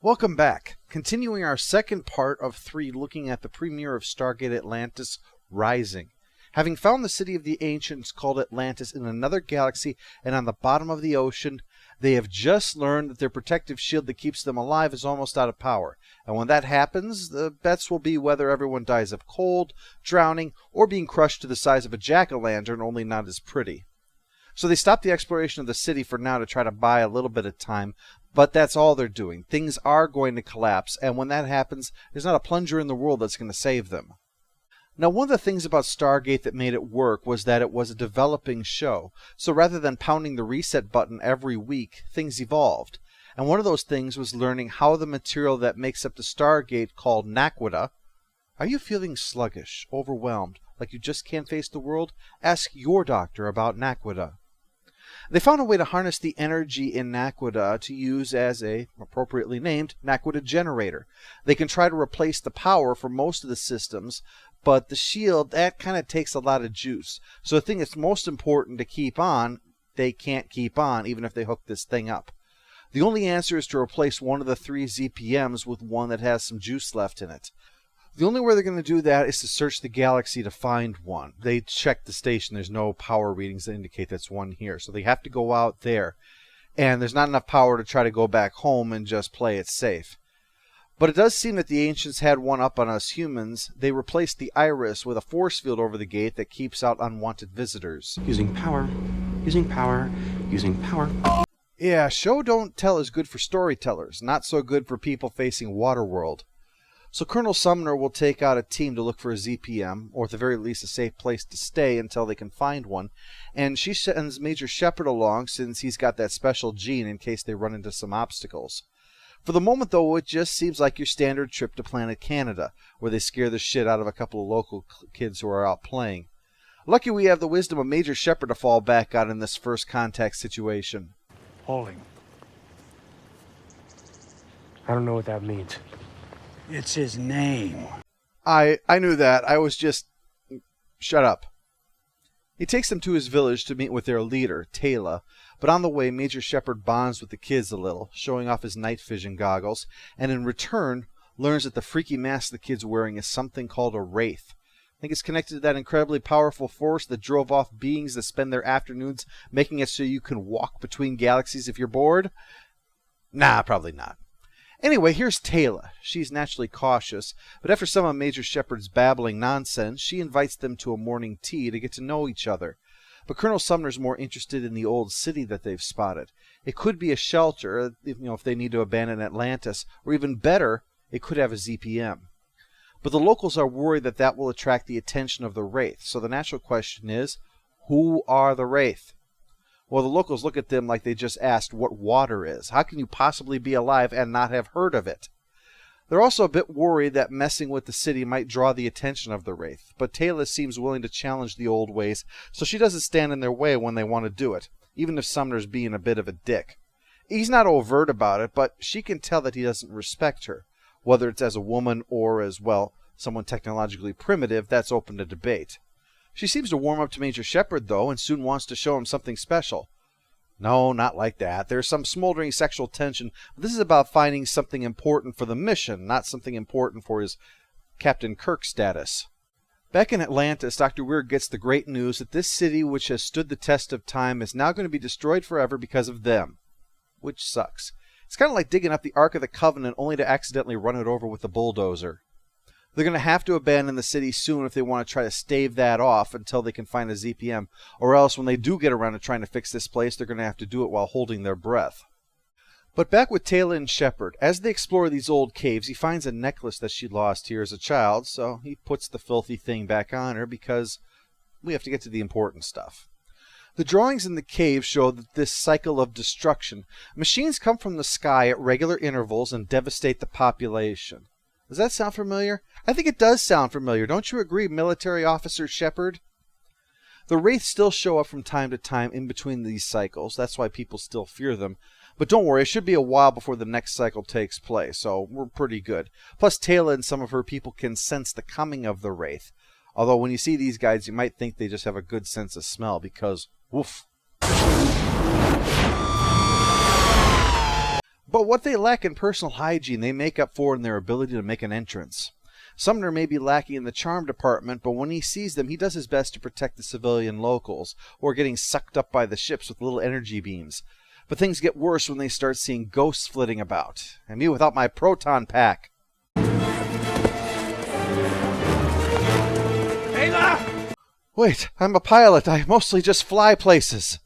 Welcome back. Continuing our second part of 3 looking at the premiere of Stargate Atlantis Rising. Having found the city of the ancients called Atlantis in another galaxy and on the bottom of the ocean, they have just learned that their protective shield that keeps them alive is almost out of power. And when that happens, the bets will be whether everyone dies of cold, drowning, or being crushed to the size of a jack-o'-lantern, only not as pretty. So they stop the exploration of the city for now to try to buy a little bit of time, but that's all they're doing. Things are going to collapse, and when that happens, there's not a plunger in the world that's going to save them. Now, one of the things about Stargate that made it work was that it was a developing show. So rather than pounding the reset button every week, things evolved. And one of those things was learning how the material that makes up the Stargate called Naquadah. Are you feeling sluggish, overwhelmed, like you just can't face the world? Ask your doctor about Naquadah. They found a way to harness the energy in Naquadah to use as a, appropriately named, Naquadah generator. They can try to replace the power for most of the systems, but the shield, that kind of takes a lot of juice. So the thing that's most important to keep on, they can't keep on, even if they hook this thing up. The only answer is to replace one of the 3 ZPMs with one that has some juice left in it. The only way they're going to do that is to search the galaxy to find one. They check the station. There's no power readings that indicate that's one here. So they have to go out there. And there's not enough power to try to go back home and just play it safe. But it does seem that the ancients had one up on us humans. They replaced the iris with a force field over the gate that keeps out unwanted visitors. Using power, using power, using power. Yeah, show don't tell is good for storytellers. Not so good for people facing Waterworld. So Colonel Sumner will take out a team to look for a ZPM, or at the very least a safe place to stay until they can find one, and she sends Major Shepard along since he's got that special gene in case they run into some obstacles. For the moment, though, it just seems like your standard trip to Planet Canada, where they scare the shit out of a couple of local kids who are out playing. Lucky we have the wisdom of Major Shepard to fall back on in this first contact situation. Holding. I don't know what that means. It's his name. I knew that. I was just... Shut up. He takes them to his village to meet with their leader, Taylor, but on the way Major Shepard bonds with the kids a little, showing off his night vision goggles, and in return learns that the freaky mask the kid's wearing is something called a wraith. I think it's connected to that incredibly powerful force that drove off beings that spend their afternoons making it so you can walk between galaxies if you're bored? Nah, probably not. Anyway, here's Taylor. She's naturally cautious, but after some of Major Shepard's babbling nonsense, she invites them to a morning tea to get to know each other. But Colonel Sumner's more interested in the old city that they've spotted. It could be a shelter, if they need to abandon Atlantis, or even better, it could have a ZPM. But the locals are worried that that will attract the attention of the Wraith, so the natural question is, who are the Wraith? Well, the locals look at them like they just asked what water is. How can you possibly be alive and not have heard of it? They're also a bit worried that messing with the city might draw the attention of the Wraith, but Taylor seems willing to challenge the old ways, so she doesn't stand in their way when they want to do it, even if Sumner's being a bit of a dick. He's not overt about it, but she can tell that he doesn't respect her. Whether it's as a woman or as, well, someone technologically primitive, that's open to debate. She seems to warm up to Major Shepard, though, and soon wants to show him something special. No, not like that. There's some smoldering sexual tension, but this is about finding something important for the mission, not something important for his Captain Kirk status. Back in Atlantis, Dr. Weir gets the great news that this city, which has stood the test of time, is now going to be destroyed forever because of them. Which sucks. It's kind of like digging up the Ark of the Covenant only to accidentally run it over with a bulldozer. They're going to have to abandon the city soon if they want to try to stave that off until they can find a ZPM, or else when they do get around to trying to fix this place, they're going to have to do it while holding their breath. But back with Taylor and Shepard, as they explore these old caves, he finds a necklace that she lost here as a child, so he puts the filthy thing back on her because we have to get to the important stuff. The drawings in the cave show that this cycle of destruction, machines come from the sky at regular intervals and devastate the population. Does that sound familiar? I think it does sound familiar. Don't you agree, Military Officer Shepard? The Wraiths still show up from time to time in between these cycles. That's why people still fear them. But don't worry, it should be a while before the next cycle takes place, so we're pretty good. Plus, Taylor and some of her people can sense the coming of the Wraith. Although when you see these guys, you might think they just have a good sense of smell because, woof. But what they lack in personal hygiene, they make up for in their ability to make an entrance. Sumner may be lacking in the charm department, but when he sees them, he does his best to protect the civilian locals, who are getting sucked up by the ships with little energy beams. But things get worse when they start seeing ghosts flitting about. And me without my proton pack. Wait, I'm a pilot. I mostly just fly places.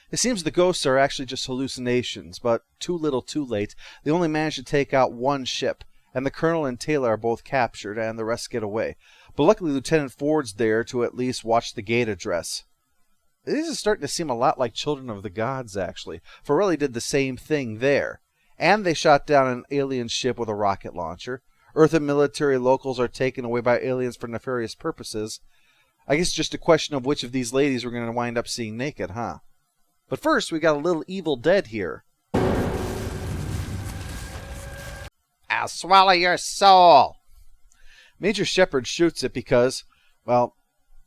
It seems the ghosts are actually just hallucinations, but too little too late. They only manage to take out one ship, and the Colonel and Taylor are both captured, and the rest get away. But luckily Lieutenant Ford's there to at least watch the gate address. This is starting to seem a lot like Children of the Gods, actually. Forelli did the same thing there. And they shot down an alien ship with a rocket launcher. Earth and military locals are taken away by aliens for nefarious purposes. I guess it's just a question of which of these ladies we're going to wind up seeing naked, huh? But first, we got a little Evil Dead here. I'll swallow your soul! Major Shepard shoots it because, well,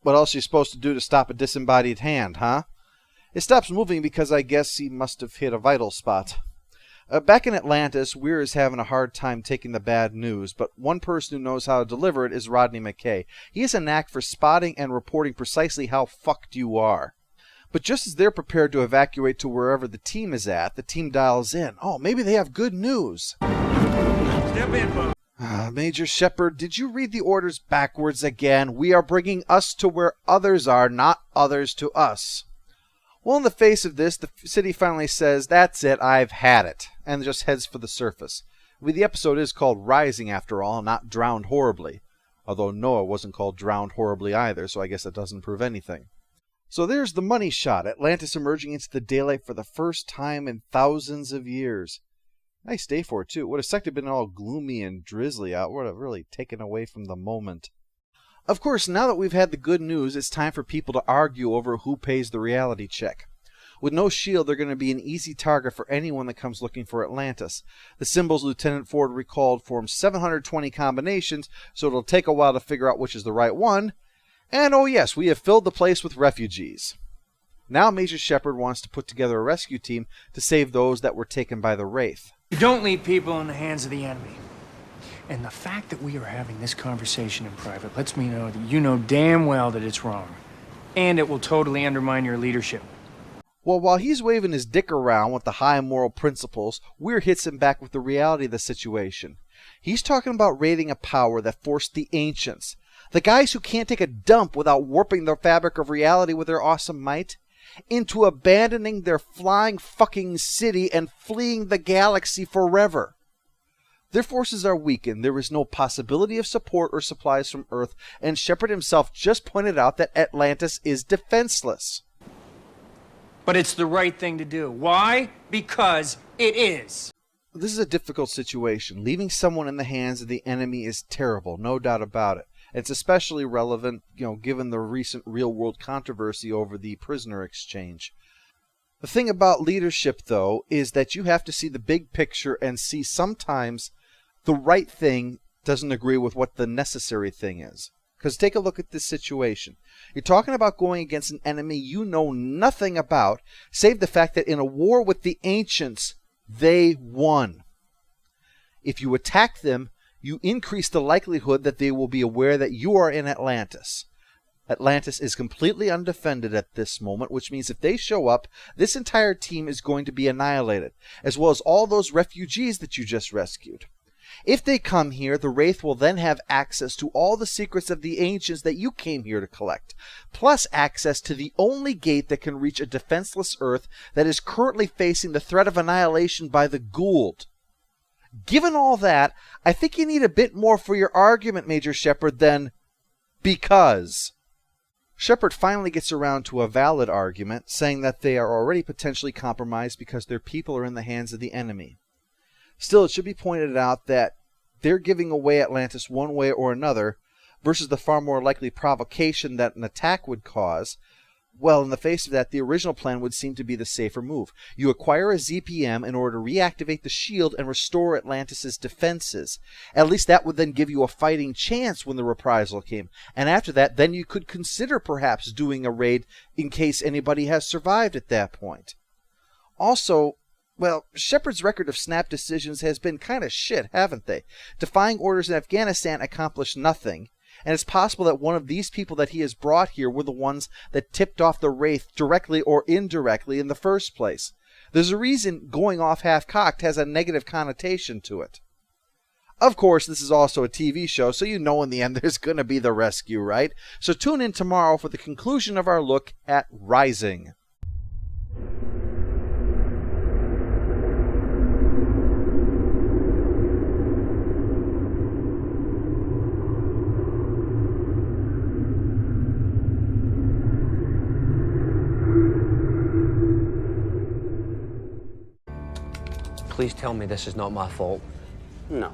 what else are you supposed to do to stop a disembodied hand, huh? It stops moving because I guess he must have hit a vital spot. Back in Atlantis, Weir is having a hard time taking the bad news, but one person who knows how to deliver it is Rodney McKay. He has a knack for spotting and reporting precisely how fucked you are. But just as they're prepared to evacuate to wherever the team is at, the team dials in. Oh, maybe they have good news. Step in, folks. Major Shepard, did you read the orders backwards again? We are bringing us to where others are, not others to us. Well, in the face of this, the city finally says, that's it, I've had it, and just heads for the surface. The episode is called Rising, after all, not Drowned Horribly. Although Noah wasn't called Drowned Horribly either, so I guess that doesn't prove anything. So there's the money shot, Atlantis emerging into the daylight for the first time in thousands of years. Nice day for it, too. Would have sucked to have been all gloomy and drizzly out. Would have really taken away from the moment. Of course, now that we've had the good news, it's time for people to argue over who pays the reality check. With no shield, they're going to be an easy target for anyone that comes looking for Atlantis. The symbols Lieutenant Ford recalled form 720 combinations, so it'll take a while to figure out which is the right one. And oh yes, we have filled the place with refugees. Now Major Shepard wants to put together a rescue team to save those that were taken by the Wraith. You don't leave people in the hands of the enemy. And the fact that we are having this conversation in private lets me know that you know damn well that it's wrong. And it will totally undermine your leadership. Well, while he's waving his dick around with the high moral principles, Weir hits him back with the reality of the situation. He's talking about raiding a power that forced the ancients, the guys who can't take a dump without warping the fabric of reality with their awesome might, into abandoning their flying fucking city and fleeing the galaxy forever. Their forces are weakened, there is no possibility of support or supplies from Earth, and Shepard himself just pointed out that Atlantis is defenseless. But it's the right thing to do. Why? Because it is. This is a difficult situation. Leaving someone in the hands of the enemy is terrible, no doubt about it. It's especially relevant, given the recent real-world controversy over the prisoner exchange. The thing about leadership, though, is that you have to see the big picture and see sometimes the right thing doesn't agree with what the necessary thing is. Because take a look at this situation. You're talking about going against an enemy you know nothing about, save the fact that in a war with the ancients, they won. If you attack them, you increase the likelihood that they will be aware that you are in Atlantis. Atlantis is completely undefended at this moment, which means if they show up, this entire team is going to be annihilated, as well as all those refugees that you just rescued. If they come here, the Wraith will then have access to all the secrets of the ancients that you came here to collect, plus access to the only gate that can reach a defenseless Earth that is currently facing the threat of annihilation by the Goa'uld. Given all that, I think you need a bit more for your argument, Major Shepard, than because. Shepard finally gets around to a valid argument, saying that they are already potentially compromised because their people are in the hands of the enemy. Still, it should be pointed out that they're giving away Atlantis one way or another versus the far more likely provocation that an attack would cause. Well, in the face of that, the original plan would seem to be the safer move. You acquire a ZPM in order to reactivate the shield and restore Atlantis' defenses. At least that would then give you a fighting chance when the reprisal came. And after that, then you could consider perhaps doing a raid in case anybody has survived at that point. Also, Well, Shepard's record of snap decisions has been kind of shit, haven't they? Defying orders in Afghanistan accomplished nothing, and it's possible that one of these people that he has brought here were the ones that tipped off the Wraith directly or indirectly in the first place. There's a reason going off half-cocked has a negative connotation to it. Of course, this is also a TV show, so you know in the end there's going to be the rescue, right? So tune in tomorrow for the conclusion of our look at Rising. Please tell me this is not my fault. No.